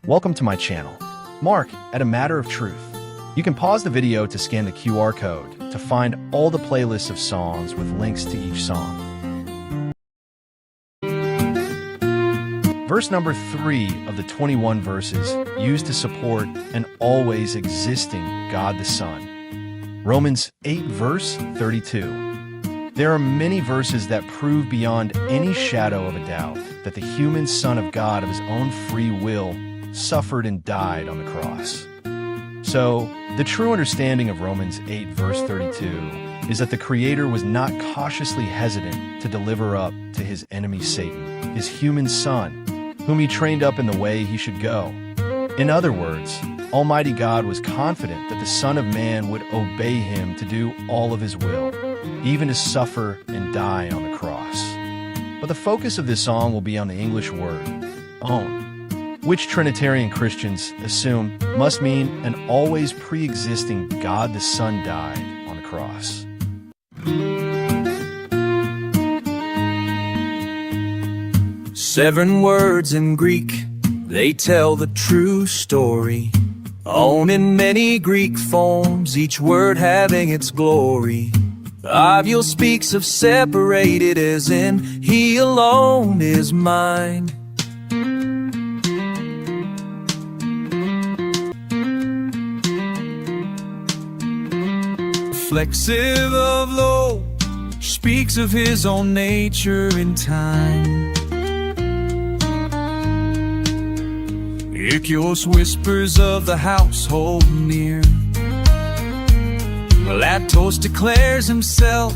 Welcome to my channel, Mark at A Matter of Truth. You can pause the video to scan the QR code to find all the playlists of songs with links to each song. Verse number 3 of the 21 verses used to support an always existing God the Son. Romans 8 verse 32. There are many verses that prove beyond any shadow of a doubt that the human Son of God of his own free will suffered and died on the cross. So, the true understanding of Romans 8 verse 32 is that the Creator was not cautiously hesitant to deliver up to his enemy Satan, his human Son, whom he trained up in the way he should go. In other words, Almighty God was confident that the Son of Man would obey him to do all of his will, even to suffer and die on the cross. But the focus of this song will be on the English word, own, which Trinitarian Christians assume must mean an always pre-existing God the Son died on the cross. Seven words in Greek, they tell the true story. Own in many Greek forms, each word having its glory. Aviel speaks of separated as in he alone is mine. Reflexive of lo, speaks of his own nature in time. Ikios whispers of the household near. Latos declares himself,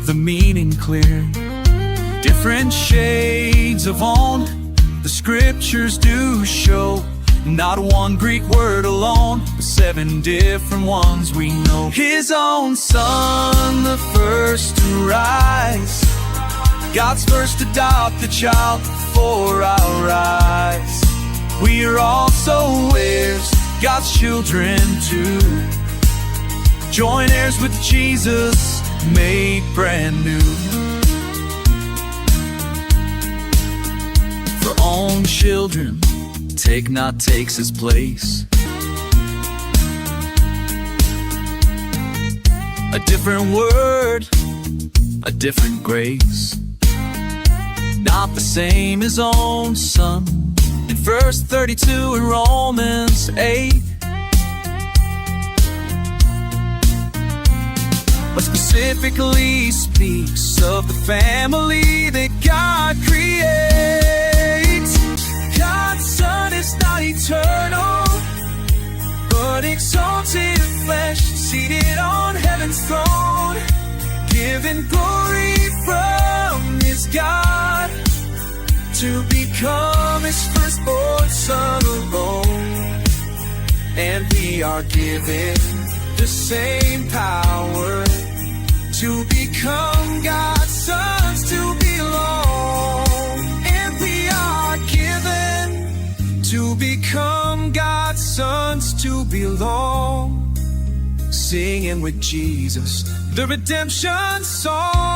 the meaning clear. Different shades of on, the scriptures do show. Not one Greek word alone, but seven different ones we know. His own Son, the first to rise, God's first adopted child for our eyes. We are also heirs, God's children too. Joint heirs with Jesus, made brand new. For own children, take not takes his place. A different word, a different grace. Not the same as own Son. In verse 32 in Romans 8, but specifically speaks of the family that God creates. God's Son is not eternal, but exalted flesh, seated on heaven's throne, given glory from his God to become his firstborn Son alone. And we are given the same power to become God's sons to belong. And we are given to become God's sons to belong. Singing with Jesus the redemption song.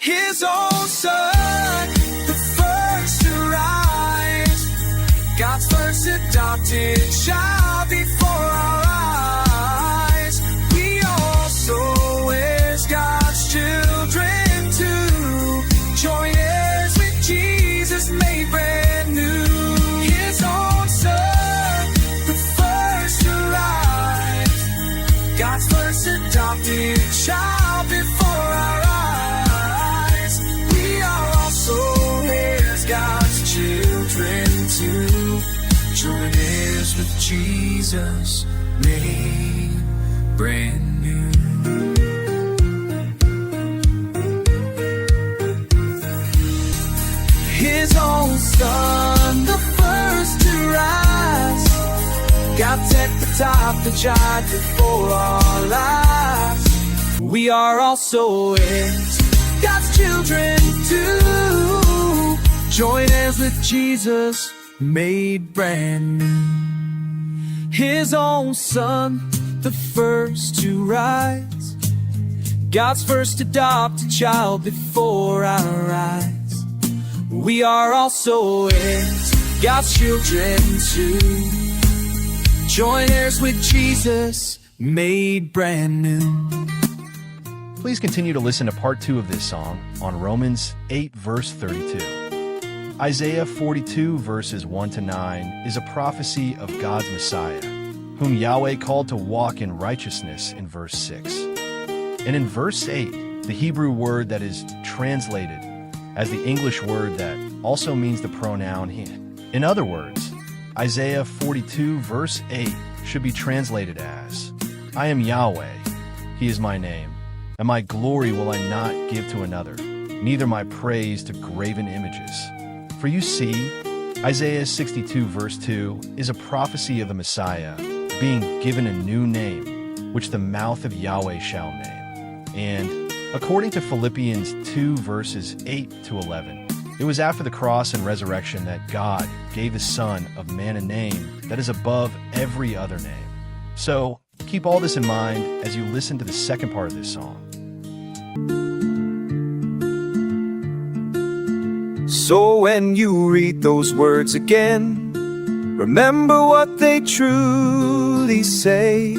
His own Son, the first to rise, God's first adopted child before our eyes. We also heirs, God's children too. Joint heirs with Jesus, made brand new. His own Son, the first to rise, God's first adopted child before our eyes. We are also heirs, God's children too. Joint heirs with Jesus, made brand new. His own Son, the first to rise, God at the top, the child before our lives. We are also heirs, God's children too. Joint heirs with Jesus, made brand new. His own Son, the first to rise, God's first adopted child before our eyes. We are also heirs, God's children too. Joint heirs with Jesus, made brand new. Please continue to listen to part 2 of this song on Romans 8 verse 32. Isaiah 42 verses 1 to 9 is a prophecy of God's Messiah, whom Yahweh called to walk in righteousness in verse 6. And in verse 8, the Hebrew word that is translated as the English word that also means the pronoun he. In other words, Isaiah 42 verse 8 should be translated as, I am Yahweh, he is my name, and my glory will I not give to another, neither my praise to graven images. For you see, Isaiah 62 verse 2 is a prophecy of the Messiah being given a new name, which the mouth of Yahweh shall name. And according to Philippians 2 verses 8 to 11, it was after the cross and resurrection that God gave the Son of Man a name that is above every other name. So keep all this in mind as you listen to the second part of this song. So when you read those words again, remember what they truly say.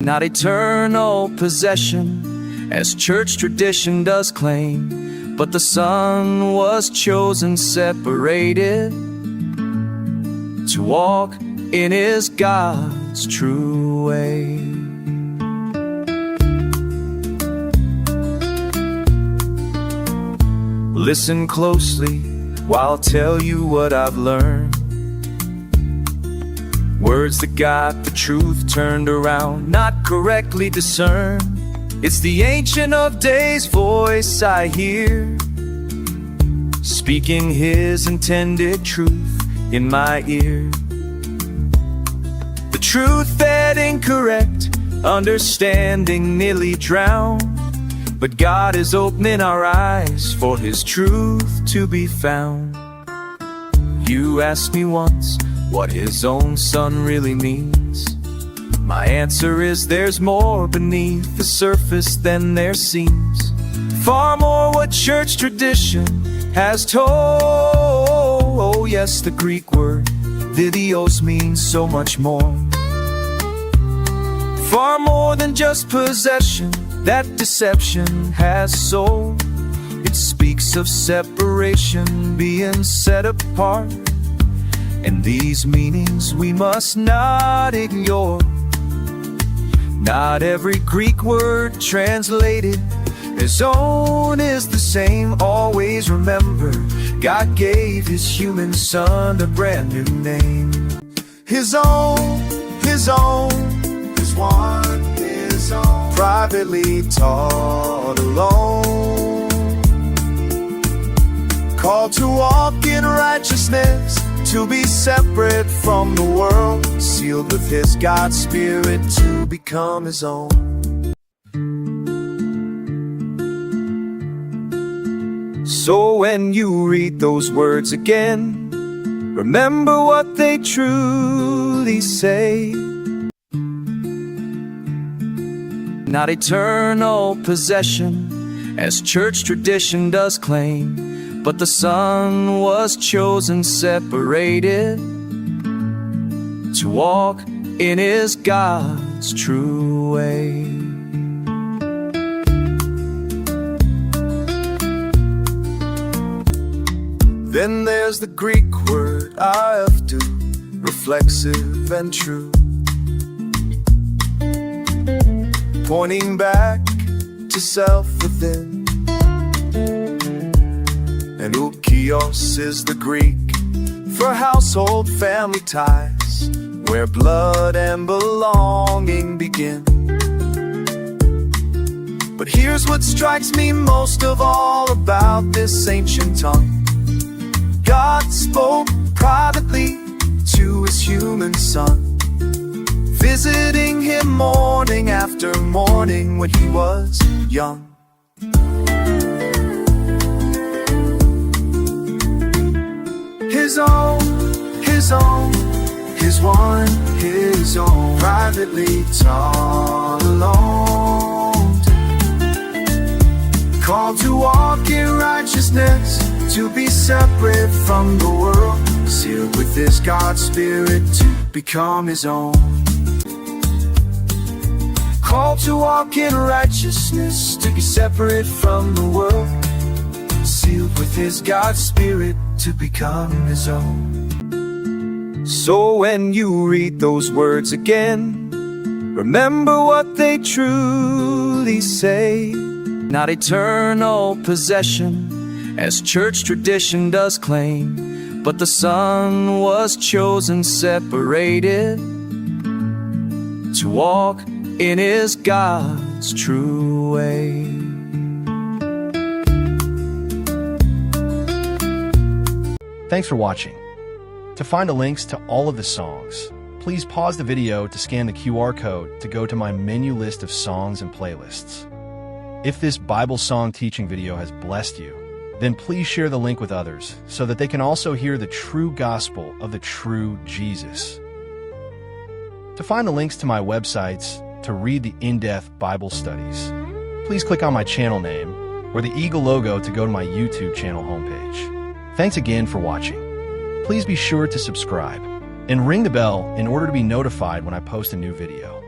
Not eternal possession, as church tradition does claim, but the Son was chosen, separated, to walk in His God's true way. Listen closely while I'll tell you what I've learned. Words that got the truth turned around, not correctly discerned. It's the Ancient of Days voice I hear, speaking His intended truth in my ear. The truth that incorrect understanding nearly drowned, but God is opening our eyes for His truth to be found. You asked me once what His own Son really means. My answer is there's more beneath the surface than there seems. Far more what church tradition has told. Oh yes, the Greek word videos means so much more. Far more than just possession that deception has sold. It speaks of separation, being set apart, and these meanings we must not ignore. Not every Greek word translated His own is the same. Always remember, God gave His human Son a brand new name. His own, His one, His own, privately taught alone, called to walk in righteousness, to be separate from the world, sealed with His God's Spirit to become His own. So when you read those words again, remember what they truly say. Not eternal possession, as church tradition does claim, but the Son was chosen, separated, to walk in His God's true way. Then there's the Greek word AMatterOfTruth, reflexive and true, pointing back to self within. And ukios is the Greek for household family ties, where blood and belonging begin. But here's what strikes me most of all about this ancient tongue. God spoke privately to His human Son, visiting Him morning after morning when He was young. His own, His one, His own, privately taught alone, Called to walk in righteousness, to be separate from the world, sealed with this God's Spirit to become His own. Called to walk in righteousness, to be separate from the world, sealed with His God's Spirit to become His own. So when you read those words again, remember what they truly say. Not eternal possession, as church tradition does claim, but the Son was chosen, separated, to walk in His God's true way. Thanks for watching. To find the links to all of the songs, please pause the video to scan the QR code to go to my menu list of songs and playlists. If this Bible song teaching video has blessed you, then please share the link with others so that they can also hear the true gospel of the true Jesus. To find the links to my websites to read the in-depth Bible studies, please click on my channel name or the eagle logo to go to my YouTube channel homepage. Thanks again for watching. Please be sure to subscribe and ring the bell in order to be notified when I post a new video.